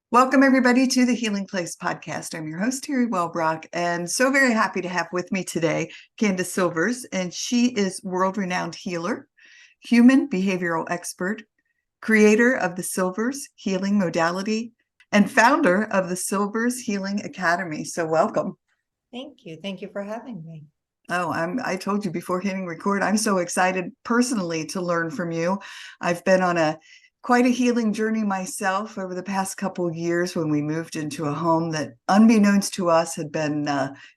Welcome, everybody, to the Healing Place podcast. I'm your host, Teri Wellbrock, and so very happy to have with me today Candace Silvers, and she is world-renowned healer, human behavioral expert, creator of the Silvers Healing Modality, and founder of the Silvers Healing Academy. So welcome. Thank you. Thank you for having me. Oh, I told you before hitting record, I'm so excited personally to learn from you. I've been on quite a healing journey myself over the past couple of years when we moved into a home that, unbeknownst to us, had been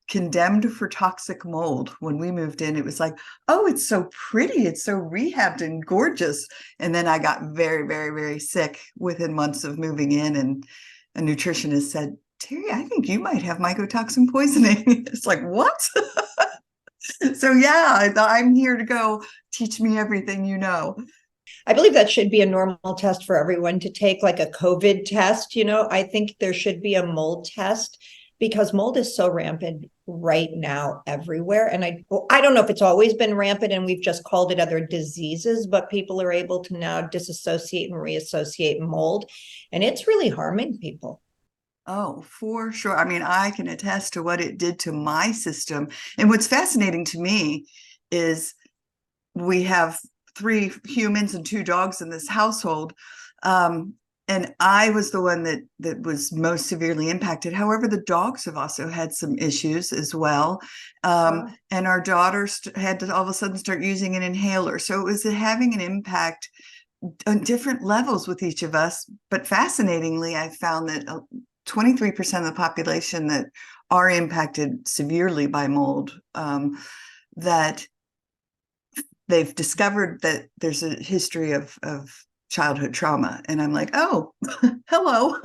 condemned for toxic mold. When we moved in, it was like, oh, it's so pretty. It's so rehabbed and gorgeous. And then I got very, very, very sick within months of moving in. And a nutritionist said, Teri, I think you might have mycotoxin poisoning. It's like, what? So yeah, I'm here to go teach me everything you know. I believe that should be a normal test for everyone to take, like a COVID test. I think there should be a mold test because mold is so rampant right now everywhere. And I don't know if it's always been rampant and we've just called it other diseases, but people are able to now disassociate and reassociate mold, and it's really harming people. Oh, for sure. I mean, I can attest to what it did to my system. And what's fascinating to me is we have 3 humans and 2 dogs in this household. And I was the one that was most severely impacted. However, the dogs have also had some issues as well. And our daughters had to all of a sudden start using an inhaler. So it was having an impact on different levels with each of us. But fascinatingly, I found that 23% of the population that are impacted severely by mold, that they've discovered that there's a history of childhood trauma. And I'm like, oh, hello,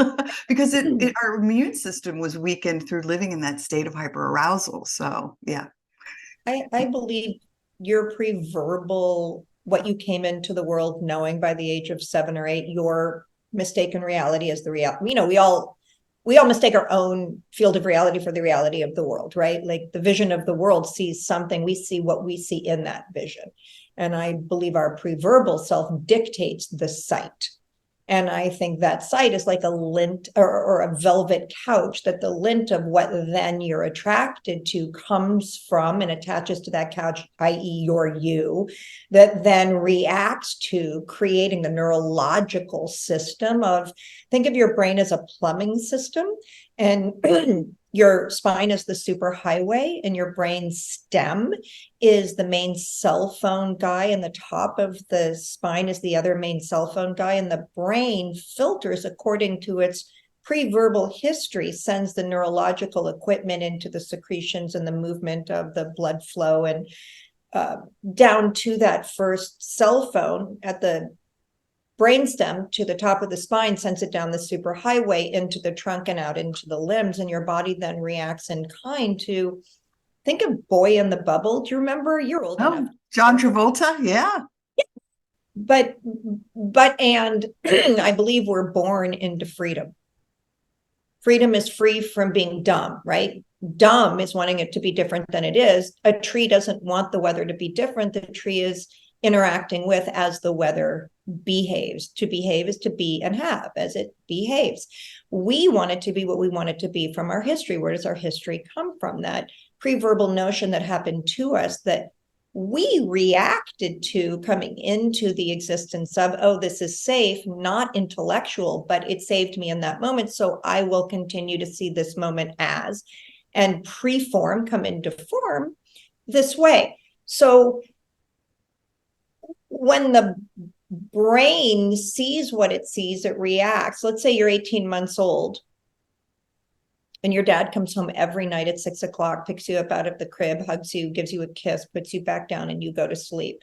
because our immune system was weakened through living in that state of hyperarousal. So, yeah. I believe your pre-verbal, what you came into the world knowing by the age of 7 or 8, your mistaken reality is the reality. We all mistake our own field of reality for the reality of the world, right? Like the vision of the world sees something, we see what we see in that vision. And I believe our pre-verbal self dictates the sight. And I think that sight is like a lint or a velvet couch, that the lint of what then you're attracted to comes from and attaches to that couch, i.e. your you, that then reacts to creating the neurological system of, think of your brain as a plumbing system, and your spine is the superhighway, and your brain stem is the main cell phone guy, and the top of the spine is the other main cell phone guy. And the brain filters according to its pre-verbal history, sends the neurological equipment into the secretions and the movement of the blood flow, and down to that first cell phone at the brainstem to the top of the spine, sends it down the superhighway into the trunk and out into the limbs. And your body then reacts in kind to, think of Boy in the Bubble. Do you remember? You're old enough. John Travolta, yeah. But and I believe we're born into freedom. Freedom is free from being dumb, right? Dumb is wanting it to be different than it is. A tree doesn't want the weather to be different. The tree is interacting with as the weather behaves. To behave is to be and have as it behaves. We want it to be what we want it to be from our history. Where does our history come from? That pre-verbal notion that happened to us that we reacted to coming into the existence of, oh, this is safe, not intellectual, but it saved me in that moment. So I will continue to see this moment as, and pre-form come into form this way. So when the brain sees what it sees, it reacts. Let's say you're 18 months old and your dad comes home every night at 6 o'clock, picks you up out of the crib, hugs you, gives you a kiss, puts you back down, and you go to sleep.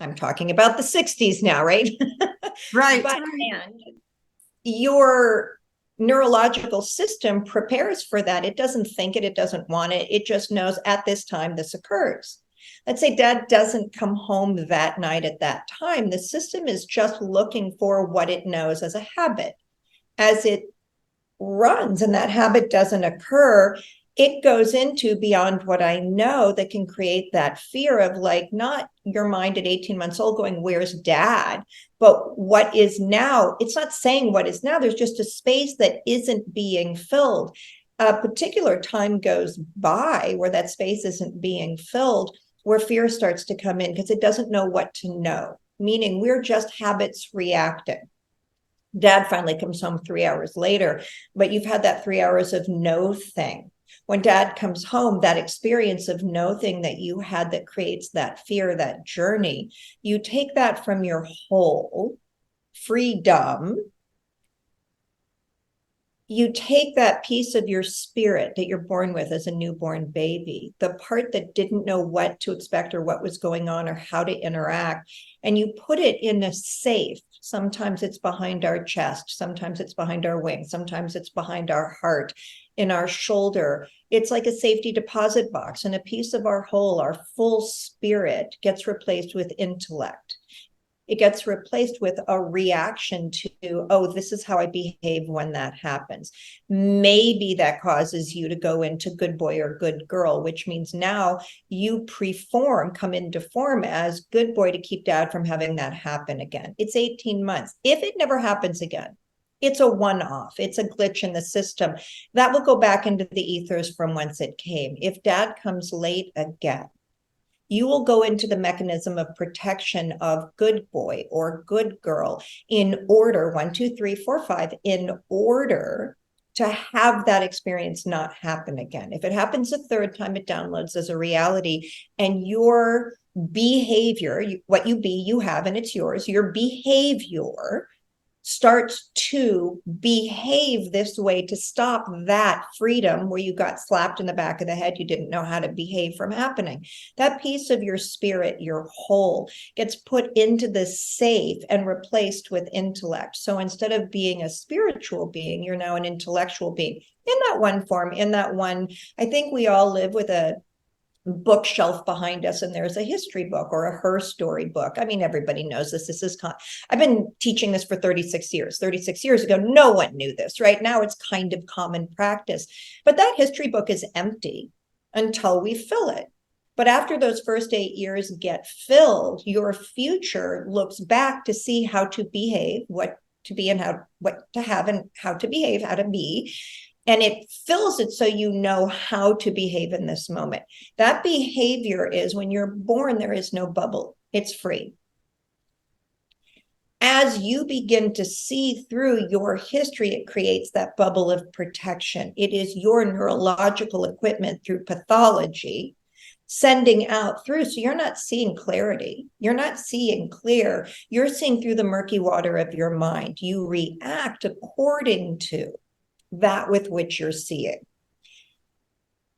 I'm talking about the 60s now, right? Right. But and your neurological system prepares for that. It doesn't think it doesn't want it. It just knows at this time this occurs. Let's say dad doesn't come home that night at that time. The system is just looking for what it knows as a habit. As it runs and that habit doesn't occur, it goes into beyond what I know that can create that fear of like, not your mind at 18 months old going, where's dad? But what is now, it's not saying what is now, there's just a space that isn't being filled. A particular time goes by where that space isn't being filled, where fear starts to come in because it doesn't know what to know, meaning we're just habits reacting. Dad finally comes home 3 hours later, but you've had that 3 hours of no thing. When dad comes home, that experience of no thing that you had that creates that fear, that journey, you take that from your whole freedom. You take that piece of your spirit that you're born with as a newborn baby, the part that didn't know what to expect or what was going on or how to interact, and you put it in a safe. Sometimes it's behind our chest, sometimes it's behind our wing, sometimes it's behind our heart, in our shoulder. It's like a safety deposit box, and a piece of our whole, our full spirit, gets replaced with intellect. It gets replaced with a reaction to, oh, this is how I behave when that happens. Maybe that causes you to go into good boy or good girl, which means now you come into form as good boy to keep dad from having that happen again. It's 18 months. If it never happens again, it's a one-off. It's a glitch in the system. That will go back into the ethers from whence it came. If dad comes late again, you will go into the mechanism of protection of good boy or good girl in order, 1, 2, 3, 4, 5, in order to have that experience not happen again. If it happens a third time, it downloads as a reality, and your behavior, what you be, you have, and it's yours, your behavior starts to behave this way to stop that freedom where you got slapped in the back of the head, you didn't know how to behave, from happening. That piece of your spirit, your whole, gets put into the safe and replaced with intellect. So instead of being a spiritual being, you're now an intellectual being in that one form, in that one. I think we all live with a bookshelf behind us, and there's a history book or a her story book. I mean, everybody knows this. I've been teaching this for 36 years. 36 years ago, no one knew this. Right now, it's kind of common practice. But that history book is empty until we fill it. But after those first 8 years get filled, your future looks back to see how to behave, what to be and what to have and how to behave, how to be. And it fills it so you know how to behave in this moment. That behavior is, when you're born, there is no bubble. It's free. As you begin to see through your history, it creates that bubble of protection. It is your neurological equipment through pathology sending out through. So you're not seeing clarity. You're not seeing clear. You're seeing through the murky water of your mind. You react according to that with which you're seeing.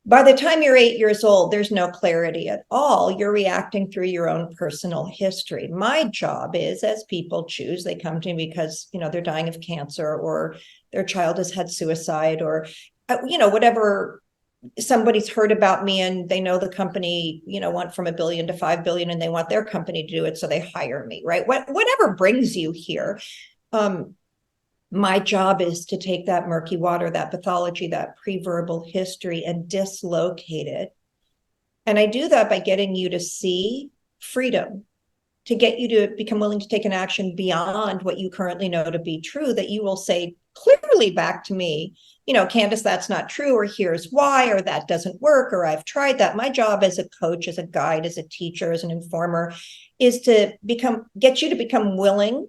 By the time you're 8 years old, there's no clarity at all. You're reacting through your own personal history. My job is, as people choose, they come to me because, they're dying of cancer, or their child has had suicide, or, whatever. Somebody's heard about me and they know the company, went from $1 billion to $5 billion, and they want their company to do it. So they hire me, right? Whatever brings you here. My job is to take that murky water, that pathology, that pre-verbal history, and dislocate it. And I do that by getting you to see freedom, to get you to become willing to take an action beyond what you currently know to be true, that you will say clearly back to me, Candace, that's not true, or here's why, or that doesn't work, or I've tried that. My job as a coach, as a guide, as a teacher, as an informer, is to get you to become willing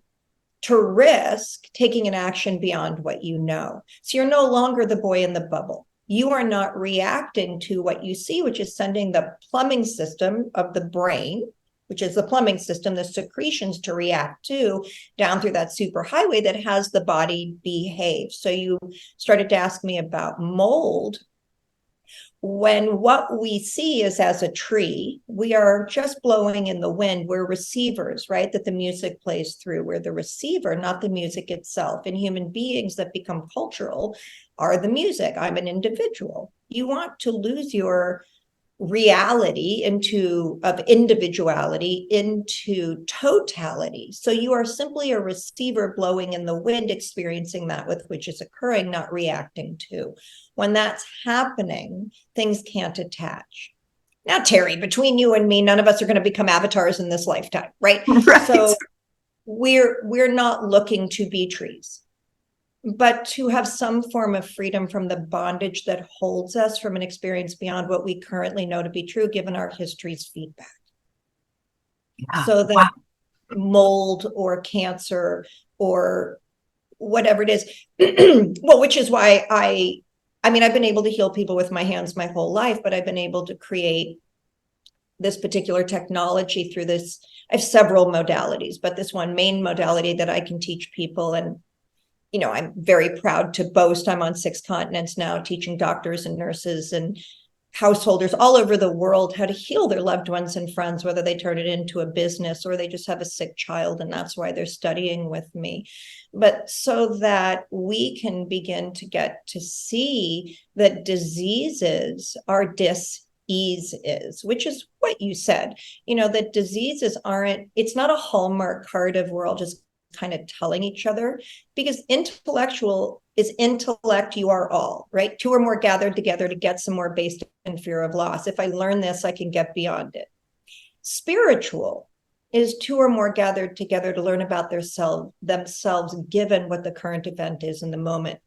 to risk taking an action beyond what you know. So you're no longer the boy in the bubble. You are not reacting to what you see, which is sending the plumbing system of the brain, which is the plumbing system, the secretions to react to, down through that superhighway that has the body behave. So you started to ask me about mold. When what we see is as a tree, we are just blowing in the wind. We're receivers, right? That the music plays through. We're the receiver, not the music itself. And human beings that become cultural are the music. I'm an individual. You want to lose your reality of individuality into totality. So you are simply a receiver blowing in the wind, experiencing that with which is occurring, not reacting to. When that's happening, things can't attach. Now, Teri, between you and me, none of us are going to become avatars in this lifetime, right? Right. So we're not looking to be trees, but to have some form of freedom from the bondage that holds us from an experience beyond what we currently know to be true, given our history's feedback. Yeah. So that mold or cancer or whatever it is, well, which is why I mean, I've been able to heal people with my hands my whole life, but I've been able to create this particular technology through this. I have several modalities, but this one main modality that I can teach people. And I'm very proud to boast I'm on 6 continents now, teaching doctors and nurses and householders all over the world how to heal their loved ones and friends, whether they turn it into a business or they just have a sick child, and that's why they're studying with me. But so that we can begin to get to see that diseases are dis-eases, which is what you said, that diseases it's not a Hallmark card of we're all just kind of telling each other, because intellectual is intellect, you are all, right? 2 or more gathered together to get some more based in fear of loss. If I learn this, I can get beyond it. Spiritual is 2 or more gathered together to learn about themselves, given what the current event is in the moment,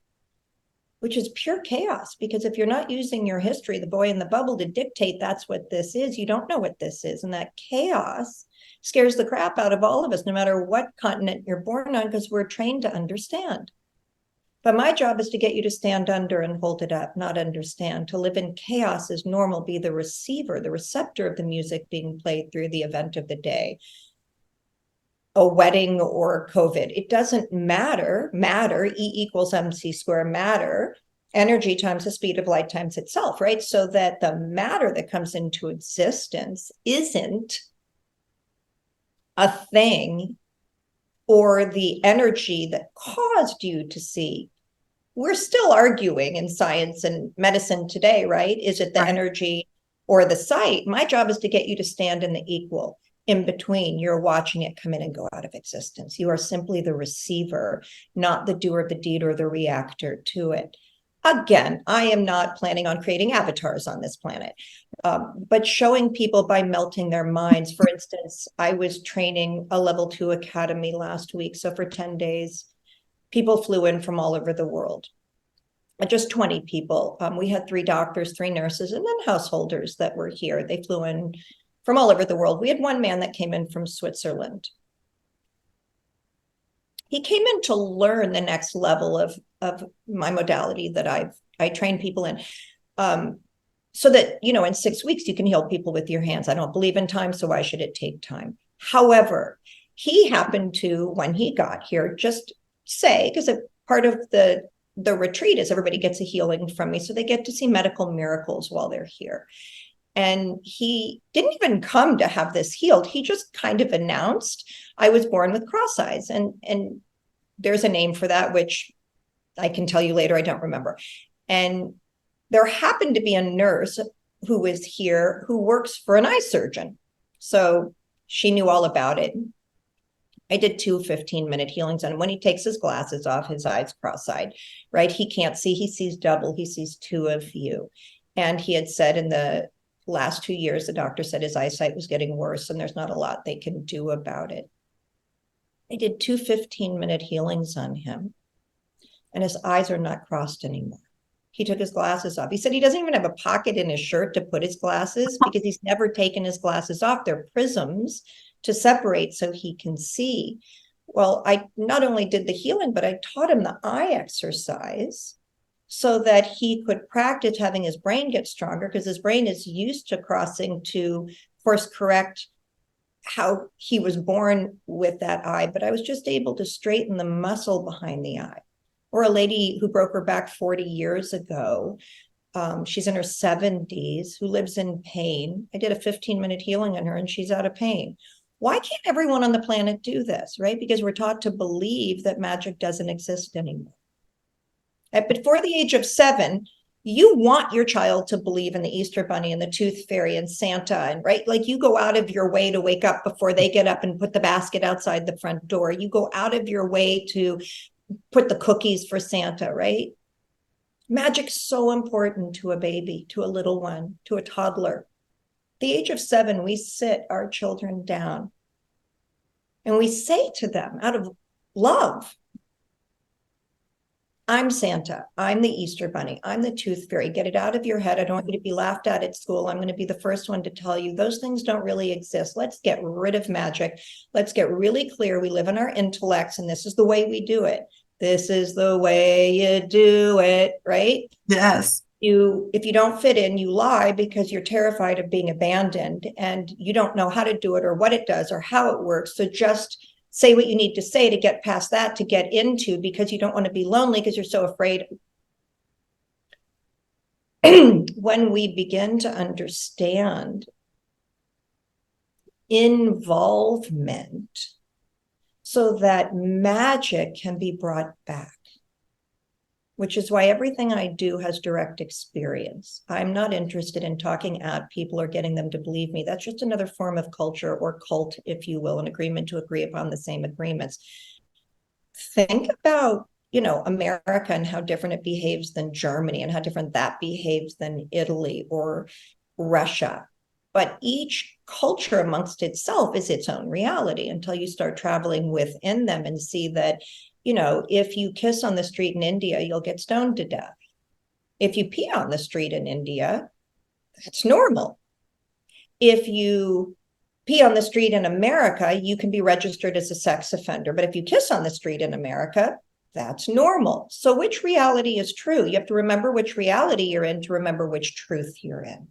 which is pure chaos. Because if you're not using your history, the boy in the bubble, to dictate that's what this is, you don't know what this is. And that chaos scares the crap out of all of us, no matter what continent you're born on, because we're trained to understand. But my job is to get you to stand under and hold it up, not understand. To live in chaos is normal, be the receiver, the receptor of the music being played through the event of the day, a wedding or COVID. It doesn't matter. E = mc squared, matter, energy times the speed of light times itself, right? So that the matter that comes into existence isn't a thing or the energy that caused you to see. We're still arguing in science and medicine today, right? Is it the energy or the sight? My job is to get you to stand in the equal. In between, you're watching it come in and go out of existence. You are simply the receiver, not the doer of the deed or the reactor to it. Again, I am not planning on creating avatars on this planet, but showing people by melting their minds. For instance, I was training a level 2 academy last week. So for 10 days, people flew in from all over the world. Just 20 people. We had 3 doctors, 3 nurses, and then householders that were here. They flew in from all over the world. We had one man that came in from Switzerland. He came in to learn the next level of my modality that I train people in, so that, in 6 weeks, you can heal people with your hands. I don't believe in time, so why should it take time? However, he happened to, when he got here, just say, because a part of the retreat is everybody gets a healing from me, so they get to see medical miracles while they're here. And he didn't even come to have this healed. He just kind of announced, I was born with cross eyes. And there's a name for that, which I can tell you later, I don't remember. And there happened to be a nurse who was here who works for an eye surgeon. So she knew all about it. I did 2 15-minute healings on him. When he takes his glasses off, his eyes cross-eyed, right? He can't see, he sees double, he sees 2 of you. And he had said in the last 2 years, the doctor said his eyesight was getting worse and there's not a lot they can do about it. I did 2 15-minute healings on him and his eyes are not crossed anymore. He took his glasses off. He said he doesn't even have a pocket in his shirt to put his glasses because he's never taken his glasses off. They're prisms to separate so he can see. Well, I not only did the healing, but I taught him the eye exercise so that he could practice having his brain get stronger, because his brain is used to crossing to course correct how he was born with that eye. But I was just able to straighten the muscle behind the eye. Or a lady who broke her back 40 years ago. She's in her 70s, who lives in pain. I did a 15-minute healing on her and she's out of pain. Why can't everyone on the planet do this, right? Because we're taught to believe that magic doesn't exist anymore. But before the age of 7, You want your child to believe in the Easter Bunny and the Tooth Fairy and Santa, and right, like you go out of your way to wake up before they get up and put the basket outside the front door. You go out of your way to put the cookies for Santa, right? Magic's so important to a baby, to a little one, to a toddler. At the age of 7, we sit our children down and we say to them out of love, I'm Santa. I'm the Easter Bunny. I'm the Tooth Fairy. Get it out of your head. I don't want you to be laughed at school. I'm going to be the first one to tell you those things don't really exist. Let's get rid of magic. Let's get really clear. We live in our intellects, and this is the way we do it. This is the way you do it, right? Yes. If you don't fit in, you lie because you're terrified of being abandoned and you don't know how to do it or what it does or how it works. So just say what you need to say to get past that, to get into, because you don't want to be lonely because you're so afraid. When we begin to understand involvement so that magic can be brought back, which is why everything I do has direct experience. I'm not interested in talking at people or getting them to believe me. That's just another form of culture or cult, if you will, an agreement to agree upon the same agreements. Think about, America and how different it behaves than Germany and how different that behaves than Italy or Russia. But each culture amongst itself is its own reality until you start traveling within them and see that, if you kiss on the street in India, you'll get stoned to death. If you pee on the street in India, that's normal. If you pee on the street in America, you can be registered as a sex offender. But if you kiss on the street in America, that's normal. So which reality is true? You have to remember which reality you're in to remember which truth you're in.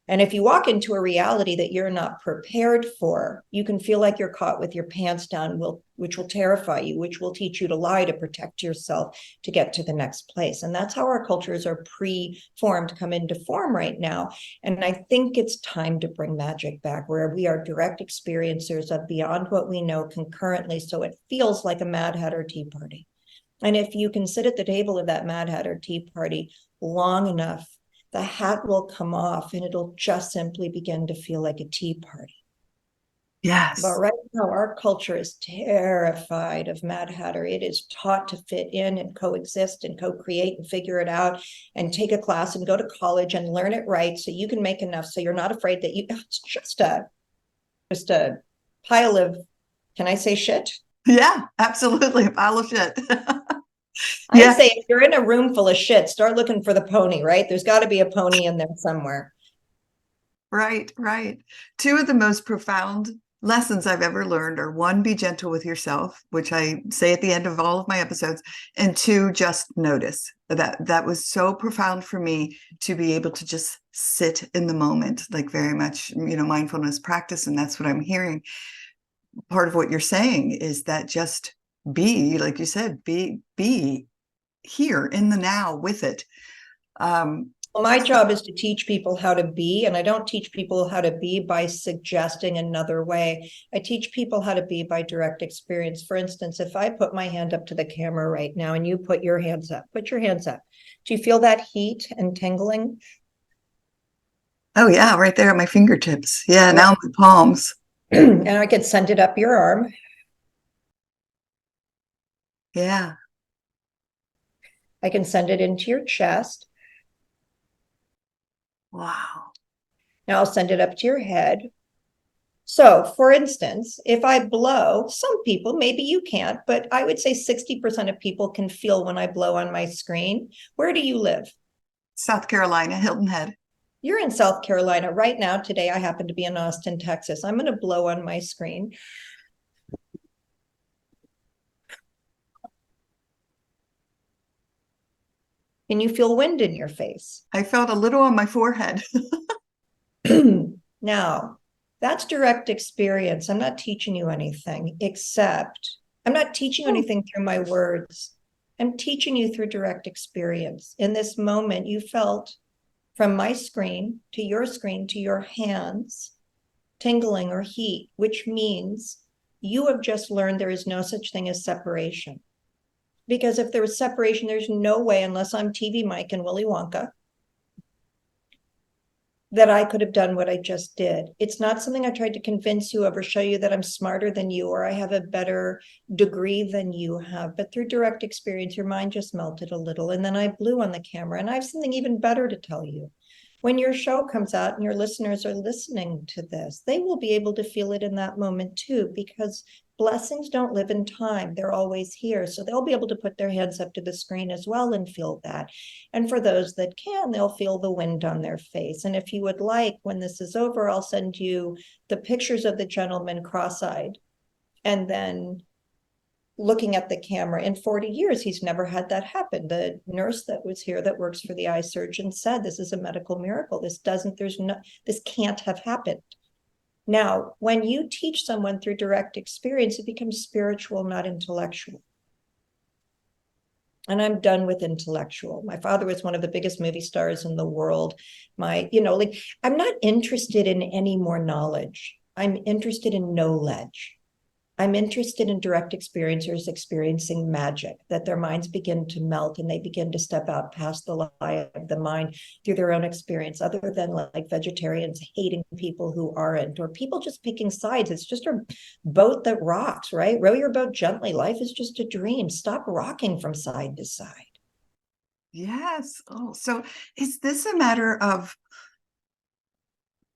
And if you walk into a reality that you're not prepared for, you can feel like you're caught with your pants down, which will terrify you, which will teach you to lie to protect yourself to get to the next place. And that's how our cultures are pre-formed, come into form right now. And I think it's time to bring magic back, where we are direct experiencers of beyond what we know concurrently, so it feels like a Mad Hatter Tea Party. And if you can sit at the table of that Mad Hatter Tea Party long enough, the hat will come off and it'll just simply begin to feel like a tea party. Yes. But right now, our culture is terrified of Mad Hatter. It is taught to fit in and coexist and co-create and figure it out and take a class and go to college and learn it right so you can make enough so you're not afraid that it's just a pile of, can I say shit? Yeah, absolutely. A pile of shit. I say if you're in a room full of shit, start looking for the pony, right? There's got to be a pony in there somewhere. Right, right. Two of the most profound lessons I've ever learned are: one, be gentle with yourself, which I say at the end of all of my episodes, and two, just notice. That was so profound for me, to be able to just sit in the moment, like very much, mindfulness practice. And that's what I'm hearing. Part of what you're saying is that just be, like you said, be here in the now with it. Well, my job is to teach people how to be, and I don't teach people how to be by suggesting another way. I teach people how to be by direct experience. For instance, if I put my hand up to the camera right now and you put your hands up, put your hands up. Do you feel that heat and tingling? Oh yeah, right there at my fingertips. Yeah, now my palms. And I could send it up your arm. Yeah. I can send it into your chest. Wow. Now I'll send it up to your head. So, for instance, if I blow, some people, maybe you can't, but I would say 60% of people can feel when I blow on my screen. Where do you live? South Carolina, Hilton Head. You're in South Carolina right now. Today, I happen to be in Austin, Texas. I'm going to blow on my screen. Can you feel wind in your face? I felt a little on my forehead. Now, that's direct experience. I'm not teaching you anything, except I'm not teaching you anything through my words. I'm teaching you through direct experience. In this moment, you felt from my screen to your hands, tingling or heat, which means you have just learned there is no such thing as separation. Because if there was separation, there's no way, unless I'm TV Mike and Willy Wonka, that I could have done what I just did. It's not something I tried to convince you of or show you that I'm smarter than you or I have a better degree than you have. But through direct experience, your mind just melted a little. And then I blew on the camera. And I have something even better to tell you. When your show comes out and your listeners are listening to this, they will be able to feel it in that moment too, because blessings don't live in time. They're always here. So they'll be able to put their hands up to the screen as well and feel that. And for those that can, they'll feel the wind on their face. And if you would like, when this is over, I'll send you the pictures of the gentleman cross-eyed. And then looking at the camera, in 40 years, he's never had that happen. The nurse that was here that works for the eye surgeon said, this is a medical miracle. This can't have happened. Now, when you teach someone through direct experience, it becomes spiritual, not intellectual. And I'm done with intellectual. My father was one of the biggest movie stars in the world. I'm not interested in any more knowledge. I'm interested in knowledge. I'm interested in direct experiencers experiencing magic, that their minds begin to melt and they begin to step out past the lie of the mind through their own experience, other than like vegetarians hating people who aren't, or people just picking sides. It's just a boat that rocks, right? Row your boat gently. Life is just a dream. Stop rocking from side to side. Yes. Oh, so is this a matter of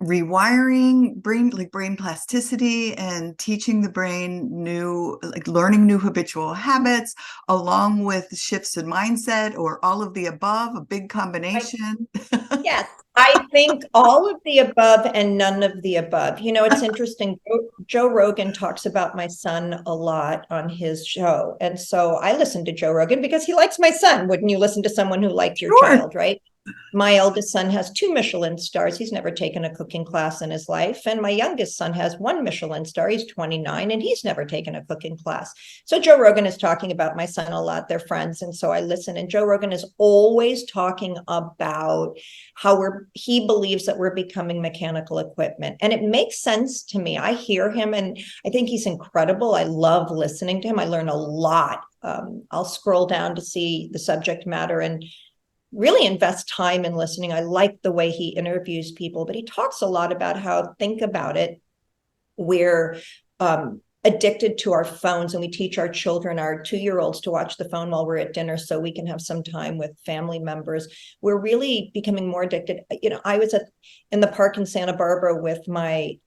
rewiring brain plasticity and teaching the brain learning new habitual habits, along with shifts in mindset, or all of the above, a big combination? Yes, I think all of the above and none of the above. It's interesting. Joe Rogan talks about my son a lot on his show. And so I listen to Joe Rogan because he likes my son. Wouldn't you listen to someone who liked your child, right? My eldest son has 2 Michelin stars. He's never taken a cooking class in his life. And my youngest son has 1 Michelin star. He's 29 and he's never taken a cooking class. So Joe Rogan is talking about my son a lot. They're friends. And so I listen. And Joe Rogan is always talking about how he believes that we're becoming mechanical equipment. And it makes sense to me. I hear him and I think he's incredible. I love listening to him. I learn a lot. I'll scroll down to see the subject matter and really invest time in listening. I like the way he interviews people, but he talks a lot about how, think about it, we're addicted to our phones, and we teach our children, our 2-year-olds, to watch the phone while we're at dinner so we can have some time with family members. We're really becoming more addicted. I was in the park in Santa Barbara with my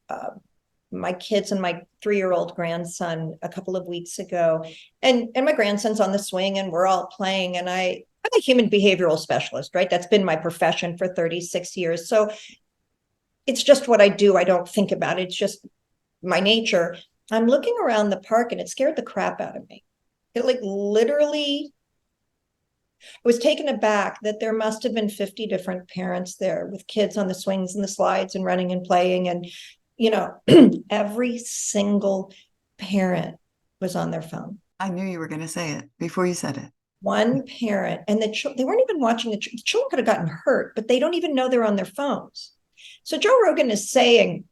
kids and my 3-year-old grandson a couple of weeks ago, and my grandson's on the swing and we're all playing, and I'm a human behavioral specialist, right? That's been my profession for 36 years. So it's just what I do. I don't think about it. It's just my nature. I'm looking around the park and it scared the crap out of me. It literally, I was taken aback that there must have been 50 different parents there with kids on the swings and the slides and running and playing. And, every single parent was on their phone. I knew you were going to say it before you said it. One parent, and they weren't even watching. The children could have gotten hurt, but they don't even know they're on their phones. So Joe Rogan is saying,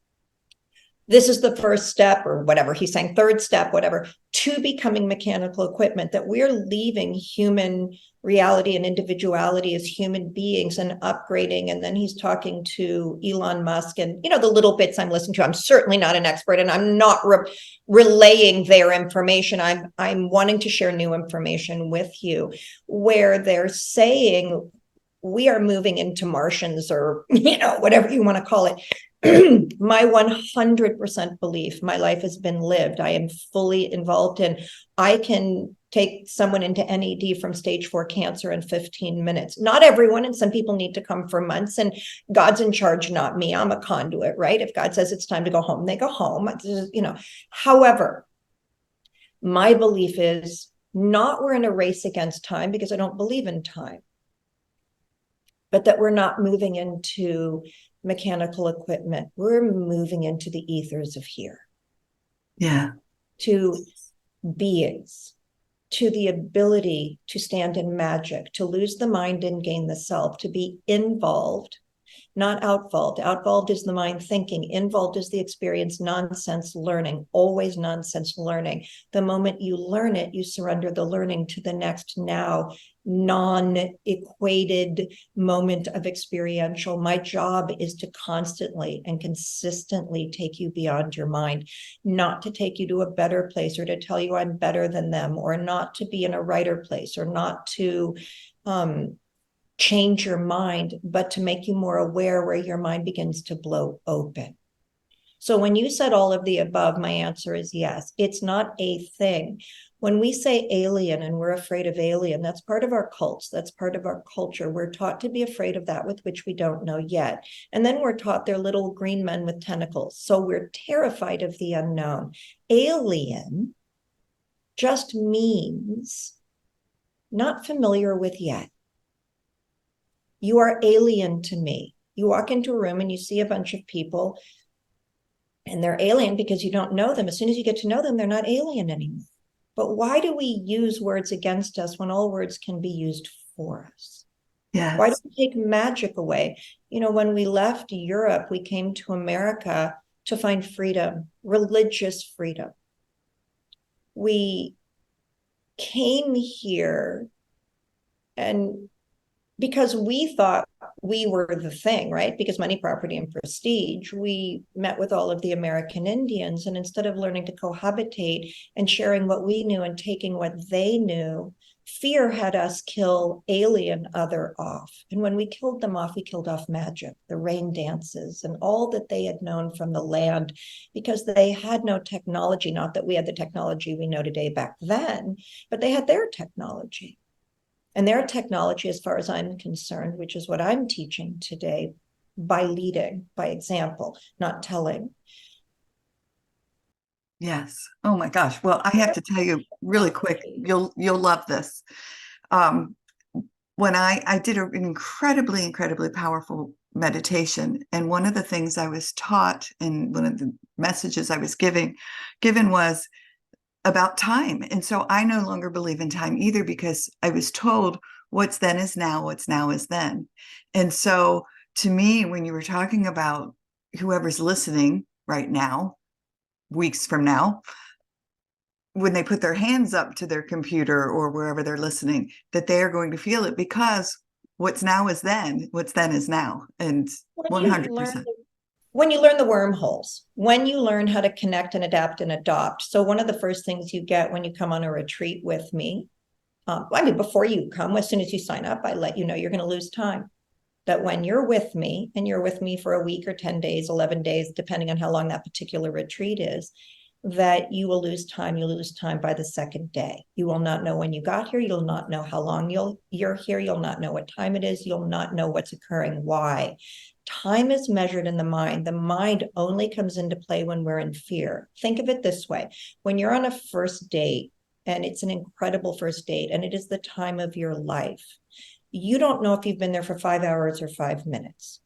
this is the first step, or whatever he's saying, third step, whatever, to becoming mechanical equipment, that we're leaving human reality and individuality as human beings and upgrading. And then he's talking to Elon Musk, and the little bits I'm listening to. I'm certainly not an expert, and I'm not relaying their information. I'm wanting to share new information with you, where they're saying we are moving into Martians, or whatever you want to call it. My 100% belief, my life has been lived. I am fully involved in. I can take someone into NED from stage 4 cancer in 15 minutes. Not everyone, and some people need to come for months, and God's in charge, not me. I'm a conduit, right? If God says it's time to go home, they go home. However, my belief is not we're in a race against time, because I don't believe in time, but that we're not moving into mechanical equipment. We're moving into the ethers of here. Yeah. To beings, to the ability to stand in magic, to lose the mind and gain the self, to be involved not outvolved. Outvolved is the mind thinking. Involved is the experience, nonsense learning, always nonsense learning. The moment you learn it, you surrender the learning to the next now non-equated moment of experiential. My job is to constantly and consistently take you beyond your mind, not to take you to a better place or to tell you I'm better than them, or not to be in a righter place, or not to change your mind, but to make you more aware where your mind begins to blow open. So when you said all of the above, my answer is yes. It's not a thing. When we say alien and we're afraid of alien, that's part of our cults. That's part of our culture. We're taught to be afraid of that with which we don't know yet. And then we're taught they're little green men with tentacles. So we're terrified of the unknown. Alien just means not familiar with yet. You are alien to me. You walk into a room and you see a bunch of people and they're alien because you don't know them. As soon as you get to know them, they're not alien anymore. But why do we use words against us when all words can be used for us? Yes. Why do we take magic away? You know, when we left Europe, we came to America to find freedom, religious freedom. We came here and because we thought we were the thing, right? Because money, property, and prestige, we met with all of the American Indians. And instead of learning to cohabitate and sharing what we knew and taking what they knew, fear had us kill alien other off. And when we killed them off, we killed off magic, the rain dances, and all that they had known from the land, because they had no technology. Not that we had the technology we know today back then, but they had their technology. And their technology, as far as I'm concerned, which is what I'm teaching today, by leading, by example, not telling. Yes. Oh my gosh. Well, I have to tell you really quick, you'll love this. When I did an incredibly powerful meditation, and one of the things I was taught and one of the messages I was given was about time. And so I no longer believe in time either, because I was told what's then is now, what's now is then. And so to me, when you were talking about whoever's listening right now, weeks from now, when they put their hands up to their computer or wherever they're listening, that they are going to feel it, because what's now is then, what's then is now. And 100%. When you learn the wormholes, when you learn how to connect and adapt and adopt. So one of the first things you get when you come on a retreat with me, before you come, as soon as you sign up, I let you know you're going to lose time. That when you're with me, and you're with me for a week or 10 days, 11 days, depending on how long that particular retreat is, that you will lose time. You'll lose time by the second day. You will not know when you got here. You'll not know how long you're here. You'll not know what time it is. You'll not know what's occurring. Why? Time is measured in the mind. The mind only comes into play when we're in fear. Think of it this way. When you're on a first date, and it's an incredible first date, and it is the time of your life, you don't know if you've been there for 5 hours or 5 minutes.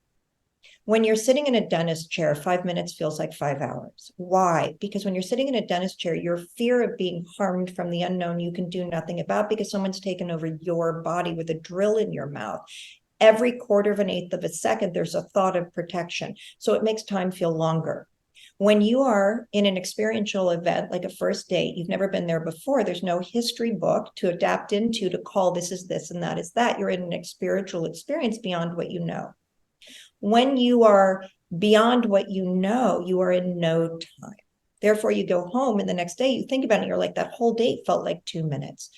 When you're sitting in a dentist chair, 5 minutes feels like 5 hours. Why? Because when you're sitting in a dentist chair, your fear of being harmed from the unknown, you can do nothing about, because someone's taken over your body with a drill in your mouth. Every quarter of an eighth of a second, there's a thought of protection. So it makes time feel longer. When you are in an experiential event, like a first date, you've never been there before, there's no history book to adapt into, to call this is this and that is that. You're in an spiritual experience beyond what you know. When you are beyond what you know, you are in no time. Therefore, you go home and the next day you think about it, you're like, that whole date felt like 2 minutes.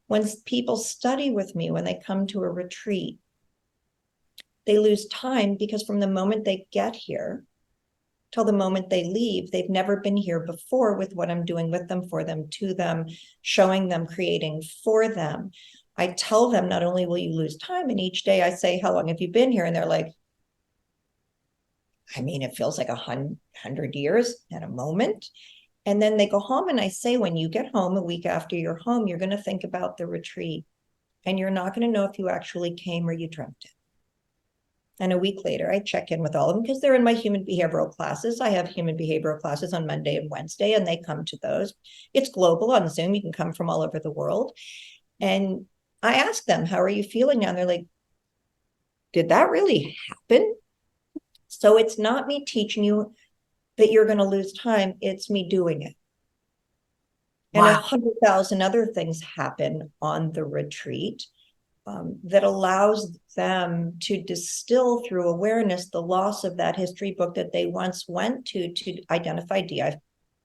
When people study with me, when they come to a retreat, they lose time, because from the moment they get here till the moment they leave, they've never been here before with what I'm doing with them, for them, to them, showing them, creating for them. I tell them, not only will you lose time, and each day I say, how long have you been here? And they're like, I mean, it feels like 100 years at a moment. And then they go home, and I say, when you get home, a week after you're home, you're going to think about the retreat, and you're not going to know if you actually came or you dreamt it. And a week later, I check in with all of them, because they're in my human behavioral classes. I have human behavioral classes on Monday and Wednesday, and they come to those. It's global on Zoom. You can come from all over the world. And I ask them, how are you feeling now? And they're like, did that really happen? So it's not me teaching you that you're going to lose time. It's me doing it. And 100,000 other things happen on the retreat that allows them to distill through awareness the loss of that history book that they once went to identify,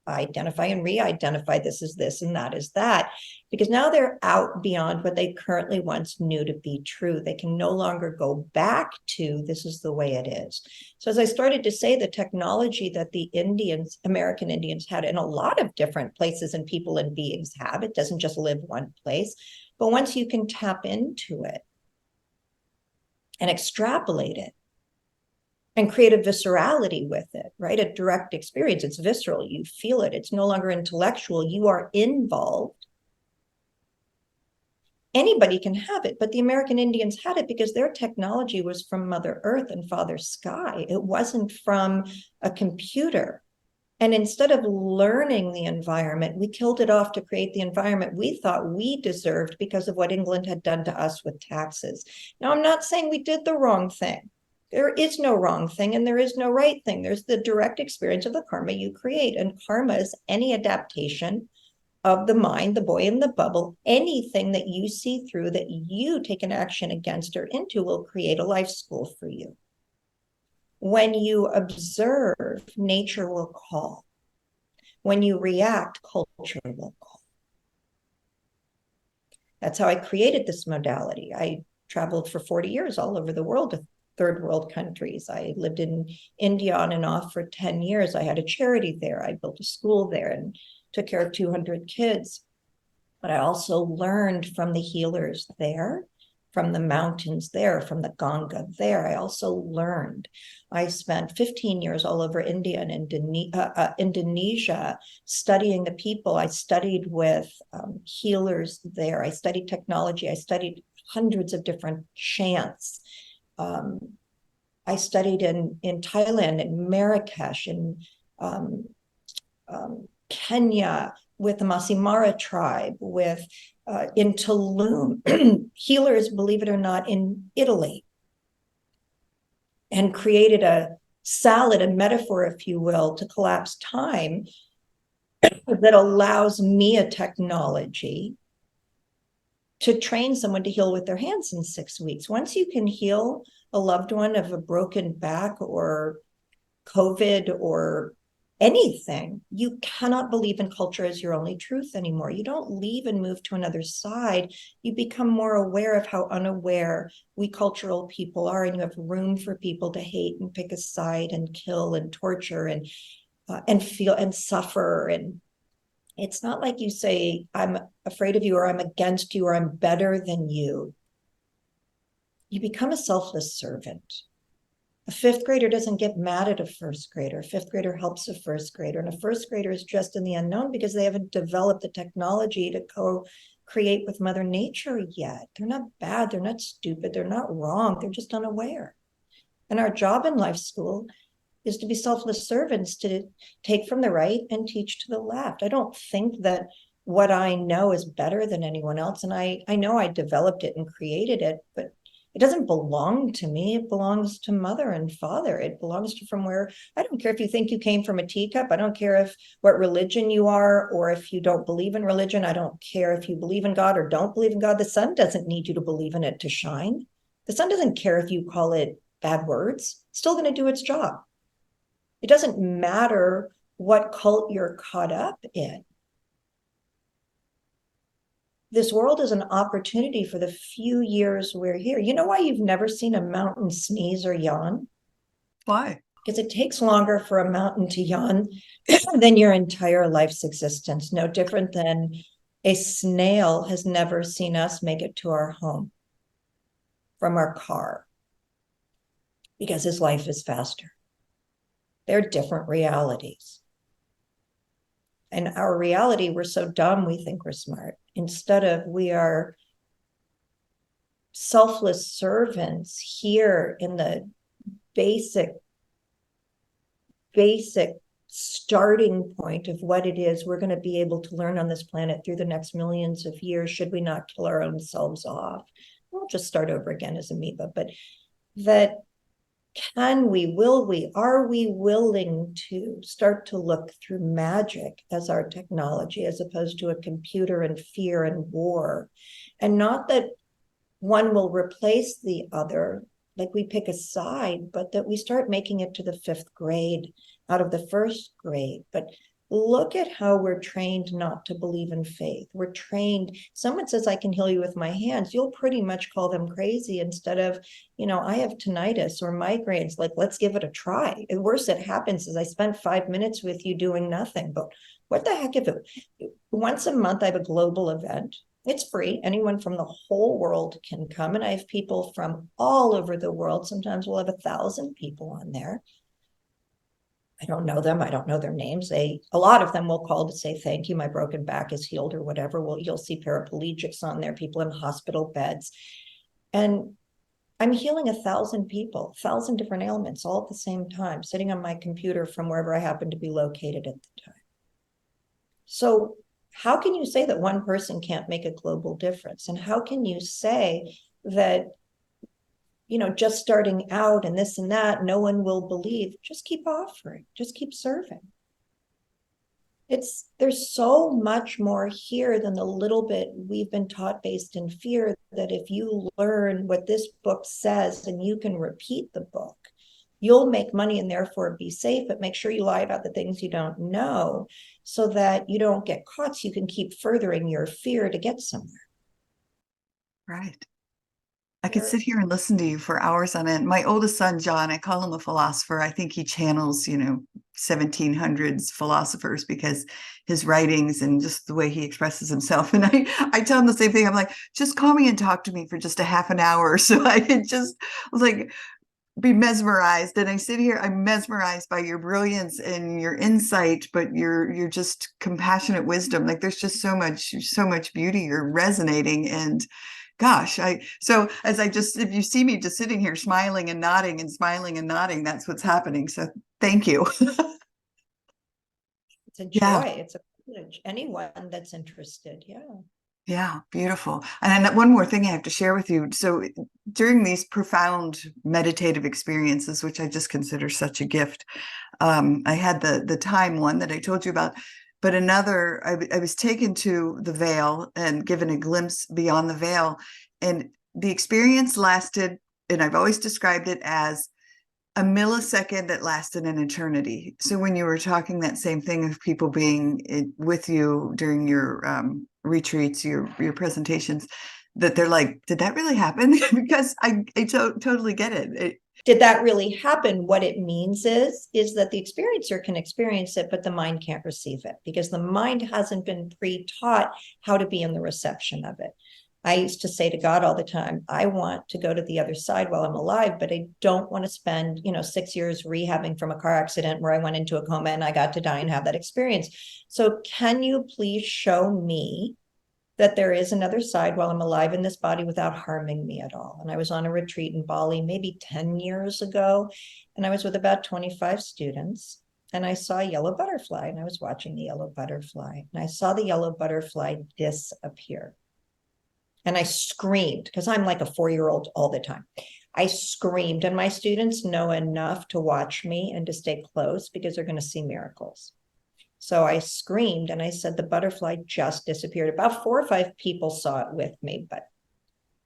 identify and re-identify this is this and that is that, because now they're out beyond what they currently once knew to be true. They can no longer go back to this is the way it is. So as I started to say, the technology that the American Indians had, in a lot of different places and people and beings have, it doesn't just live one place, but once you can tap into it and extrapolate it and create a viscerality with it, right? A direct experience. It's visceral. You feel it. It's no longer intellectual. You are involved. Anybody can have it, but the American Indians had it because their technology was from Mother Earth and Father Sky. It wasn't from a computer. And instead of learning the environment, we killed it off to create the environment we thought we deserved because of what England had done to us with taxes. Now, I'm not saying we did the wrong thing. There is no wrong thing and there is no right thing. There's the direct experience of the karma you create. And karma is any adaptation of the mind, the boy in the bubble. Anything that you see through that you take an action against or into will create a life school for you. When you observe, nature will call. When you react, culture will call. That's how I created this modality. I traveled for 40 years all over the world to third world countries. I lived in India on and off for 10 years. I had a charity there. I built a school there and took care of 200 kids. But I also learned from the healers there, from the mountains there, from the Ganga there. I also learned. I spent 15 years all over India and Indonesia studying the people. I studied with healers there. I studied technology. I studied hundreds of different chants. I studied in Thailand, in Marrakesh, in Kenya, with the Maasai tribe, with in Tulum, healers, believe it or not, in Italy, and created a salad, a metaphor, if you will, to collapse time that allows me a technology to train someone to heal with their hands in 6 weeks. Once you can heal a loved one of a broken back or COVID or anything, you cannot believe in culture as your only truth anymore. You don't leave and move to another side. You become more aware of how unaware we cultural people are, and you have room for people to hate and pick a side and kill and torture and feel and suffer. And it's not like you say, I'm afraid of you, or I'm against you, or I'm better than you. You become a selfless servant. A fifth grader doesn't get mad at a first grader. A fifth grader helps a first grader. And a first grader is just in the unknown because they haven't developed the technology to co-create with Mother Nature yet. They're not bad. They're not stupid. They're not wrong. They're just unaware. And our job in life school is to be selfless servants, to take from the right and teach to the left. I don't think that what I know is better than anyone else. And I know I developed it and created it, but it doesn't belong to me. It belongs to Mother and Father. It belongs to from where, I don't care if you think you came from a teacup. I don't care if what religion you are, or if you don't believe in religion. I don't care if you believe in God or don't believe in God. The sun doesn't need you to believe in it to shine. The sun doesn't care if you call it bad words. It's still going to do its job. It doesn't matter what cult you're caught up in. This world is an opportunity for the few years we're here. You know why you've never seen a mountain sneeze or yawn? Why? Because it takes longer for a mountain to yawn than your entire life's existence. No different than a snail has never seen us make it to our home from our car, because his life is faster. They're different realities. And our reality, we're so dumb, we think we're smart. Instead of, we are selfless servants here in the basic starting point of what it is we're going to be able to learn on this planet through the next millions of years, should we not kill our own selves off. We'll just start over again as amoeba, but that are we willing to start to look through magic as our technology, as opposed to a computer and fear and war? And not that one will replace the other, like we pick a side, but that we start making it to the 5th grade out of the 1st grade. But look at how we're trained not to believe in faith. We're trained, someone says, I can heal you with my hands. You'll pretty much call them crazy instead of, I have tinnitus or migraines. Like, let's give it a try. And worse that happens is I spent 5 minutes with you doing nothing. But what the heck if it, once a month, I have a global event. It's free. Anyone from the whole world can come. And I have people from all over the world. Sometimes we'll have 1,000 people on there. I don't know them. I don't know their names. A lot of them will call to say, thank you, my broken back is healed or whatever. Well, you'll see paraplegics on there, people in hospital beds. And I'm healing 1,000 people, 1,000 different ailments all at the same time, sitting on my computer from wherever I happen to be located at the time. So how can you say that one person can't make a global difference? And how can you say that, just starting out and this and that, no one will believe? Just keep offering, just keep serving. There's so much more here than the little bit we've been taught based in fear, that if you learn what this book says and you can repeat the book, you'll make money and therefore be safe, but make sure you lie about the things you don't know so that you don't get caught, so you can keep furthering your fear to get somewhere. Right. I could sit here and listen to you for hours on end. My oldest son, John, I call him a philosopher. I think he channels, 1700s philosophers because his writings and just the way he expresses himself. And I tell him the same thing. I'm like, just call me and talk to me for just a half an hour. So I could just like be mesmerized. And I sit here, I'm mesmerized by your brilliance and your insight, but your just compassionate wisdom. Like there's just so much beauty. You're resonating. And gosh, if you see me just sitting here smiling and nodding and smiling and nodding, that's what's happening. So thank you. It's a joy. Yeah. It's a privilege. Anyone that's interested. Yeah. Yeah, beautiful. And then one more thing I have to share with you. So during these profound meditative experiences, which I just consider such a gift, I had the time one that I told you about. But another, I was taken to the veil and given a glimpse beyond the veil. And the experience lasted, and I've always described it as a millisecond that lasted an eternity. So when you were talking that same thing of people being with you during your retreats, your presentations, that they're like, did that really happen? Because I totally get it. Did that really happen? What it means is that the experiencer can experience it, but the mind can't receive it because the mind hasn't been pre-taught how to be in the reception of it. I used to say to God all the time, I want to go to the other side while I'm alive, but I don't want to spend, 6 years rehabbing from a car accident where I went into a coma and I got to die and have that experience. So can you please show me that there is another side while I'm alive in this body without harming me at all? And I was on a retreat in Bali maybe 10 years ago, and I was with about 25 students, and I saw a yellow butterfly, and I was watching the yellow butterfly, and I saw the yellow butterfly disappear. And I screamed, because I'm like a 4-year-old all the time. I screamed, and my students know enough to watch me and to stay close because they're going to see miracles. So I screamed and I said, the butterfly just disappeared. About 4 or 5 people saw it with me,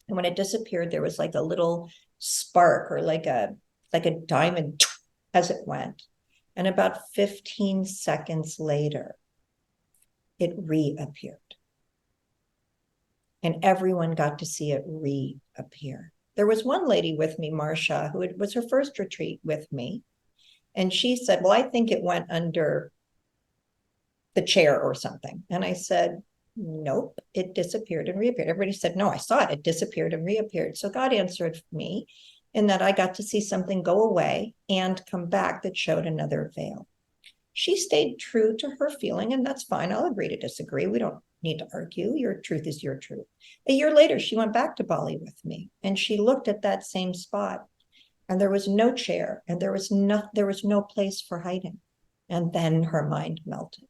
and when it disappeared, there was like a little spark or like a diamond as it went. And about 15 seconds later, it reappeared. And everyone got to see it reappear. There was one lady with me, Marcia, who it was her first retreat with me. And she said, well, I think it went under the chair or something. And I said, nope, it disappeared and reappeared. Everybody said, no, I saw it. It disappeared and reappeared. So God answered me in that I got to see something go away and come back that showed another veil. She stayed true to her feeling, and that's fine. I'll agree to disagree. We don't need to argue. Your truth is your truth. A year later, she went back to Bali with me, and she looked at that same spot, and there was no chair, and there was no place for hiding. And then her mind melted.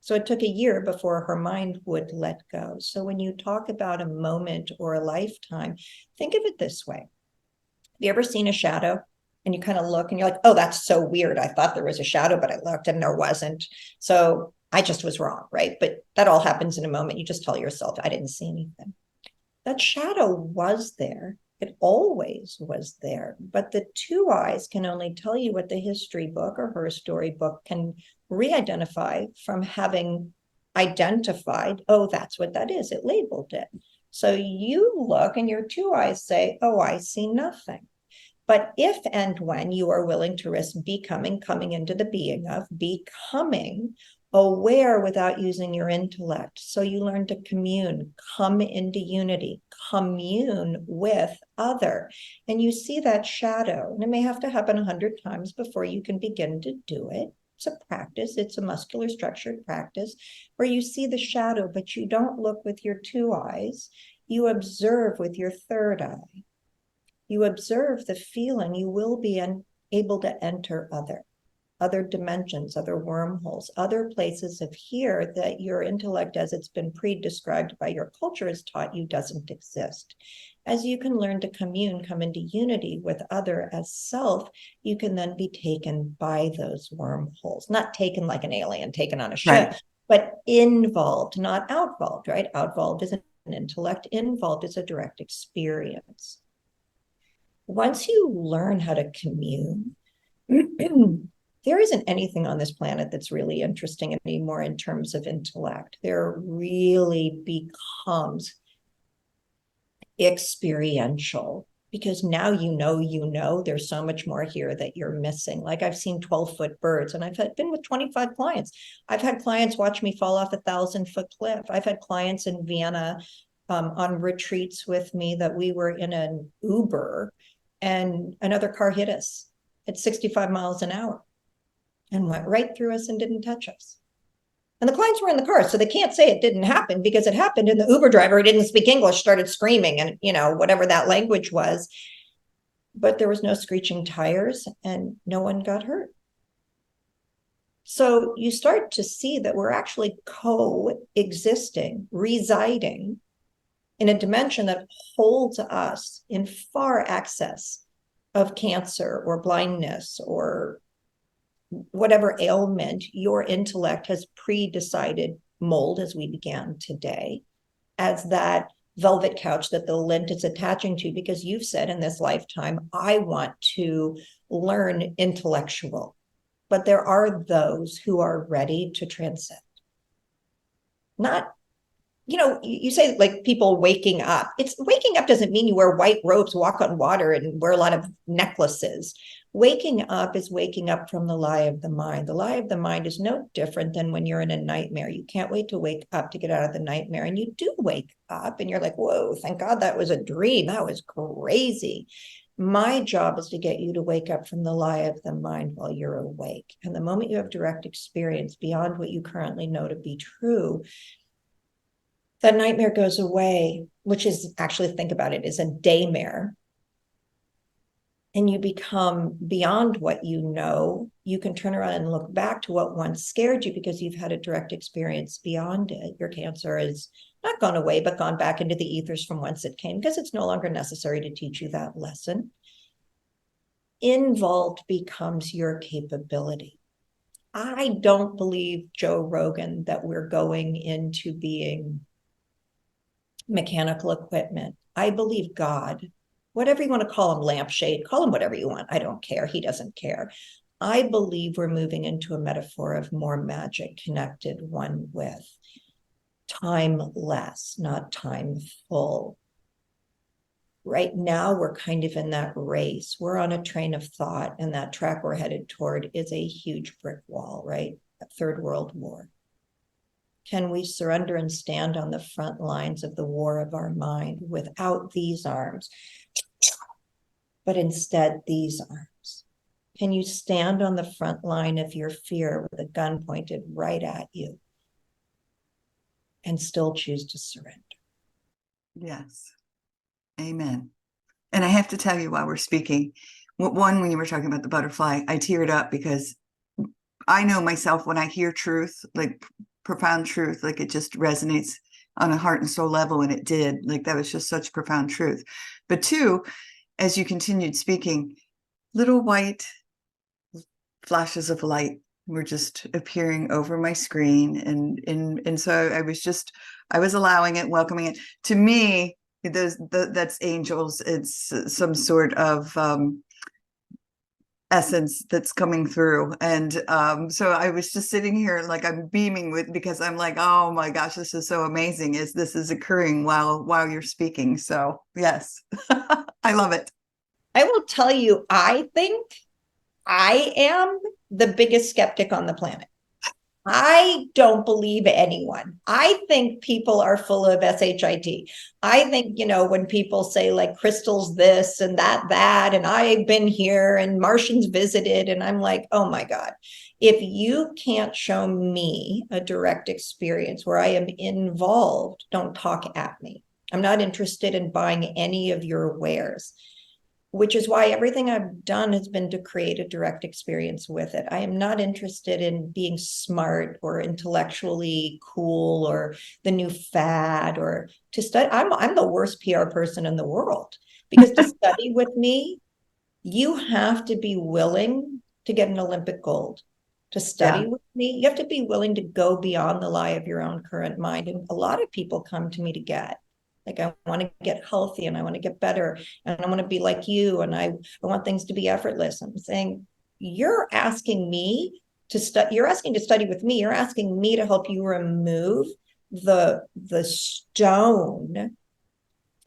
So it took a year before her mind would let go. So when you talk about a moment or a lifetime, think of it this way. Have you ever seen a shadow? and you kind of look and you're like, oh, that's so weird. I thought there was a shadow, but I looked and there wasn't. So I just was wrong, right? But that all happens in a moment. You just tell yourself, I didn't see anything. That shadow was there. It always was there. But the two eyes can only tell you what the history book or her story book can re-identify from having identified, oh, that's what that is. It labeled it. So you look and your two eyes say, oh, I see nothing. But if and when you are willing to risk becoming, coming into the being of, becoming aware without using your intellect. So you learn to commune, come into unity, commune with other. And you see that shadow. And it may have to happen 100 times before you can begin to do it. It's a practice. It's a muscular structured practice where you see the shadow, but you don't look with your two eyes. You observe with your third eye. You observe the feeling. You will be able to enter other dimensions, other wormholes, other places of here that your intellect, as it's been pre-described by your culture, has taught you doesn't exist. As you can learn to commune, come into unity with other as self, you can then be taken by those wormholes. Not taken like an alien, taken on a ship, right, but involved, not outvolved, right? Outvolved is an intellect, involved is a direct experience. Once you learn how to commune, there isn't anything on this planet that's really interesting anymore in terms of intellect. There really becomes experiential, because now you know, there's so much more here that you're missing. Like I've seen 12-foot birds, and I've been with 25 clients. I've had clients watch me fall off a 1,000-foot cliff. I've had clients in Vienna on retreats with me that we were in an Uber and another car hit us at 65 miles an hour and went right through us and didn't touch us. And the clients were in the car, so they can't say it didn't happen because it happened. And the Uber driver who didn't speak English started screaming and, whatever that language was. But there was no screeching tires and no one got hurt. So you start to see that we're actually coexisting, residing in a dimension that holds us in far excess of cancer or blindness or whatever ailment your intellect has pre-decided mold, as we began today, as that velvet couch that the lint is attaching to, because you've said in this lifetime, I want to learn intellectual. But there are those who are ready to transcend. Not, you say like people waking up. It's waking up doesn't mean you wear white robes, walk on water, and wear a lot of necklaces. Waking up is waking up from the lie of the mind. The lie of the mind is no different than when you're in a nightmare. You can't wait to wake up to get out of the nightmare. And you do wake up and you're like, whoa, thank God that was a dream. That was crazy. My job is to get you to wake up from the lie of the mind while you're awake. And the moment you have direct experience beyond what you currently know to be true, that nightmare goes away, which is actually, think about it, is a daymare. And you become beyond what you know. You can turn around and look back to what once scared you because you've had a direct experience beyond it. Your cancer is not gone away, but gone back into the ethers from whence it came, because it's no longer necessary to teach you that lesson. Involved becomes your capability. I don't believe, Joe Rogan, that we're going into being mechanical equipment. I believe God, whatever you want to call him, lampshade, call him whatever you want. I don't care. He doesn't care. I believe we're moving into a metaphor of more magic, connected, one with, timeless, not time full. Right now, we're kind of in that race. We're on a train of thought, and that track we're headed toward is a huge brick wall, right? A third world war. Can we surrender and stand on the front lines of the war of our mind without these arms, but instead these arms? Can you stand on the front line of your fear with a gun pointed right at you and still choose to surrender? Yes. Amen. And I have to tell you while we're speaking, one, when you were talking about the butterfly, I teared up because I know myself when I hear truth, like profound truth, like it just resonates on a heart and soul level. And it did. Like that was just such profound truth. But two, as you continued speaking, little white flashes of light were just appearing over my screen, and so I was allowing it, welcoming it. To me, that's angels. It's some sort of essence that's coming through, and so I was just sitting here like I'm beaming with, because I'm like, oh my gosh, this is so amazing, is this is occurring while you're speaking. So yes. I love it. I will tell you, I think I am the biggest skeptic on the planet. I don't believe anyone. I think people are full of SHIT. I think, when people say like crystals this and that, and I've been here and Martians visited, and I'm like, oh my God, if you can't show me a direct experience where I am involved, don't talk at me. I'm not interested in buying any of your wares, which is why everything I've done has been to create a direct experience with it. I am not interested in being smart or intellectually cool or the new fad or to study. I'm the worst PR person in the world, because to study with me, you have to be willing to get an Olympic gold. To study Yeah. with me, you have to be willing to go beyond the lie of your own current mind. And a lot of people come to me to get. Like, I want to get healthy and I want to get better and I want to be like you and I want things to be effortless. I'm saying, you're asking me to study, you're asking to study with me, you're asking me to help you remove the stone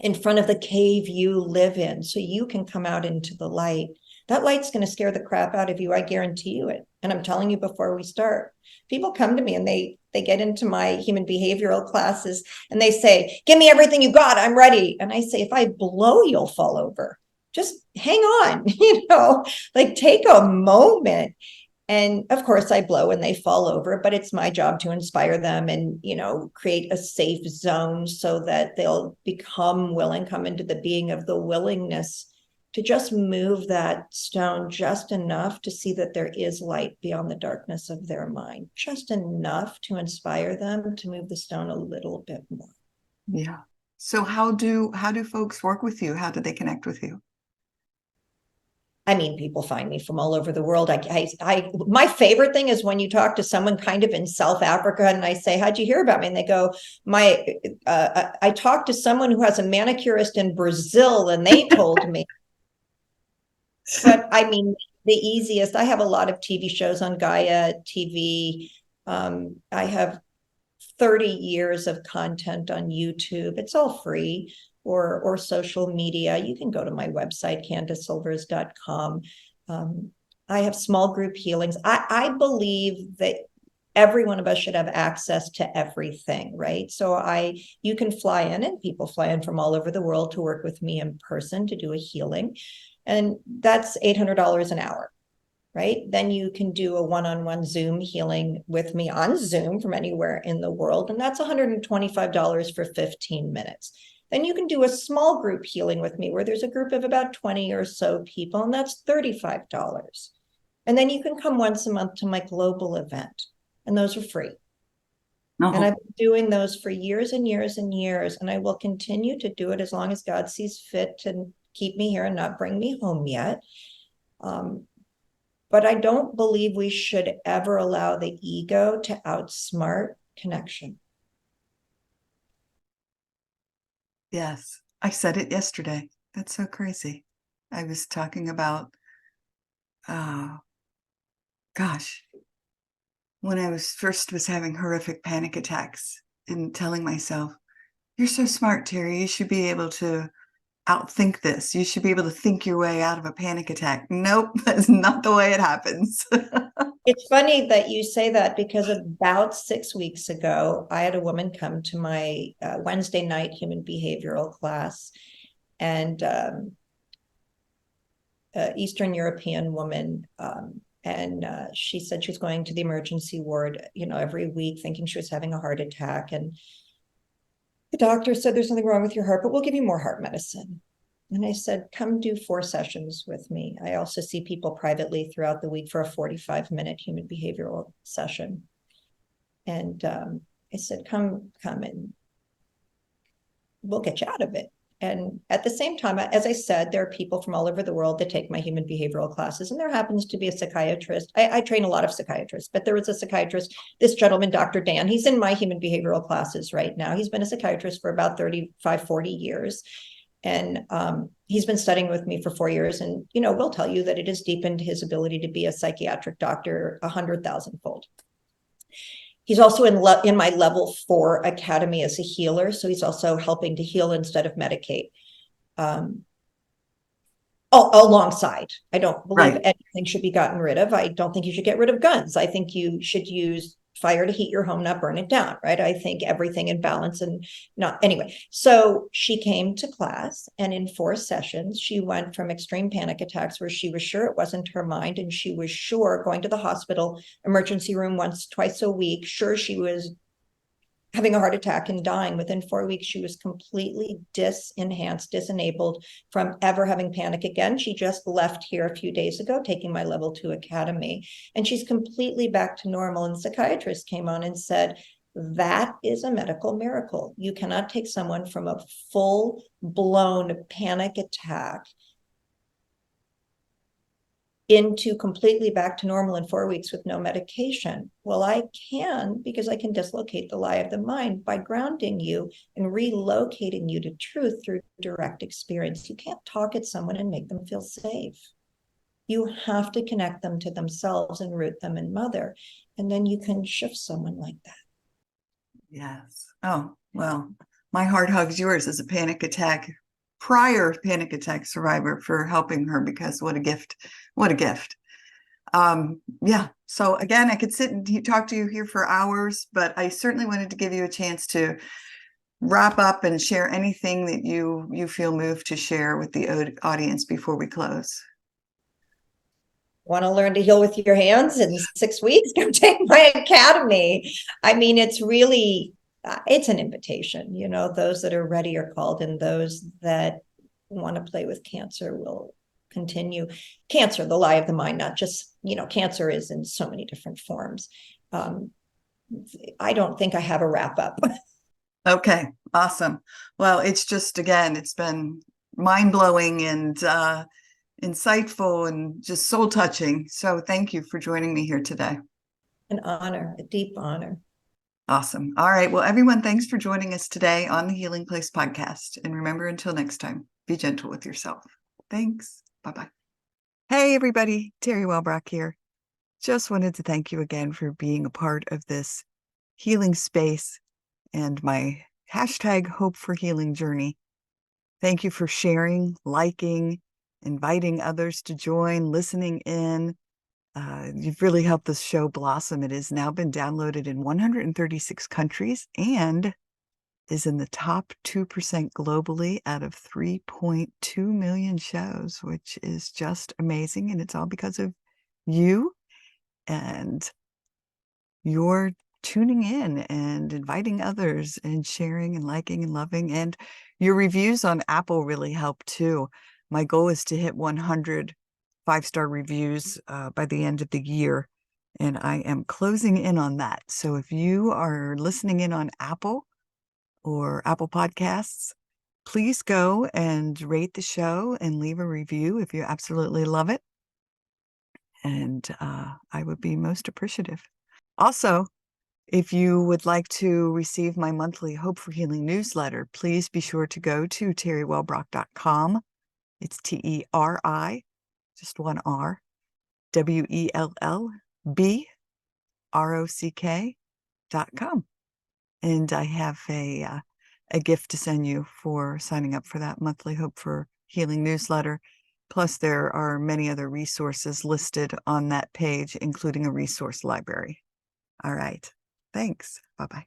in front of the cave you live in so you can come out into the light. That light's going to scare the crap out of you. I guarantee you it. And I'm telling you before we start, people come to me and they get into my human behavioral classes and they say, give me everything you got. I'm ready. And I say, if I blow, you'll fall over. Just hang on, like take a moment. And of course I blow and they fall over, but it's my job to inspire them and, create a safe zone so that they'll become willing, come into the being of the willingness to just move that stone just enough to see that there is light beyond the darkness of their mind, just enough to inspire them to move the stone a little bit more. Yeah. So how do folks work with you? How do they connect with you? I mean, people find me from all over the world. My favorite thing is when you talk to someone kind of in South Africa and I say, how'd you hear about me? And they go, I talked to someone who has a manicurist in Brazil and they told me. But I mean, the easiest, I have a lot of TV shows on Gaia TV. I have 30 years of content on YouTube. It's all free, or social media. You can go to my website, CandaceSilvers.com. I have small group healings. I believe that every one of us should have access to everything, right? So you can fly in, and people fly in from all over the world to work with me in person to do a healing. And that's $800 an hour. Right? Then you can do a one-on-one Zoom healing with me on Zoom from anywhere in the world. And that's $125 for 15 minutes. Then you can do a small group healing with me where there's a group of about 20 or so people, and that's $35. And then you can come once a month to my global event, and those are free. Uh-huh. And I've been doing those for years and years and years, and I will continue to do it as long as God sees fit to keep me here and not bring me home yet. But I don't believe we should ever allow the ego to outsmart connection. Yes. I said it yesterday. That's so crazy. I was talking about, gosh, when I was having horrific panic attacks, and telling myself, you're so smart, Teri. You should be able to outthink this. You should be able to think your way out of a panic attack. Nope, that's not the way it happens. It's funny that you say that, because about 6 weeks ago, I had a woman come to my Wednesday night human behavioral class, and Eastern European woman. And she said she was going to the emergency ward, every week, thinking she was having a heart attack. And the doctor said, there's nothing wrong with your heart, but we'll give you more heart medicine. And I said, come do 4 sessions with me. I also see people privately throughout the week for a 45-minute human behavioral session. And I said, come and we'll get you out of it. And at the same time, as I said, there are people from all over the world that take my human behavioral classes. And there happens to be a psychiatrist. I train a lot of psychiatrists, but there was a psychiatrist, this gentleman, Dr. Dan, he's in my human behavioral classes right now. He's been a psychiatrist for about 35, 40 years. And he's been studying with me for 4 years. And, will tell you that it has deepened his ability to be a psychiatric doctor 100,000-fold. He's also in my level 4 academy as a healer. So he's also helping to heal instead of medicate. Alongside. I don't believe anything should be gotten rid of. I don't think you should get rid of guns. I think you should use fire to heat your home, not burn it down, right? I think everything in balance and not anyway. So she came to class, and in 4 sessions, she went from extreme panic attacks where she was sure it wasn't her mind, and she was sure going to the hospital emergency room once, twice a week, sure she was having a heart attack and dying. Within 4 weeks, she was completely disenabled from ever having panic again. She just left here a few days ago, taking my level 2 academy, and she's completely back to normal. And the psychiatrist came on and said, that is a medical miracle. You cannot take someone from a full-blown panic attack into completely back to normal in 4 weeks with no medication. Well, I can, because I can dislocate the lie of the mind by grounding you and relocating you to truth through direct experience. You can't talk at someone and make them feel safe. You have to connect them to themselves and root them in mother. And then you can shift someone like that. Yes. Oh, well, my heart hugs yours as a prior panic attack survivor, for helping her, because what a gift. What a gift. Yeah. So again, I could sit and talk to you here for hours, but I certainly wanted to give you a chance to wrap up and share anything that you feel moved to share with the audience before we close. Want to learn to heal with your hands in 6 weeks? Come take my academy. I mean, it's really, it's an invitation. Those that are ready are called, and those that want to play with cancer will continue. Cancer, the lie of the mind, not just, cancer is in so many different forms. I don't think I have a wrap up. Okay, awesome. Well, it's just, again, it's been mind-blowing and insightful and just soul touching. So thank you for joining me here today. An honor, a deep honor. Awesome. All right. Well, everyone, thanks for joining us today on the Healing Place podcast. And remember, until next time, be gentle with yourself. Thanks. Bye-bye. Hey, everybody. Teri Wellbrock here. Just wanted to thank you again for being a part of this healing space and my hashtag Hope for Healing journey. Thank you for sharing, liking, inviting others to join, listening in. You've really helped this show blossom. It has now been downloaded in 136 countries and is in the top 2% globally out of 3.2 million shows, which is just amazing. And it's all because of you and your tuning in and inviting others and sharing and liking and loving. And your reviews on Apple really help too. My goal is to hit 100 5-star reviews by the end of the year, and I am closing in on that. So if you are listening in on Apple or Apple Podcasts, please go and rate the show and leave a review if you absolutely love it. And I would be most appreciative. Also, if you would like to receive my monthly Hope for Healing newsletter, please be sure to go to teriwellbrock.com. It's TERI, just one R, WELLBROCK.com. And I have a gift to send you for signing up for that monthly Hope for Healing newsletter. Plus, there are many other resources listed on that page, including a resource library. All right. Thanks. Bye-bye.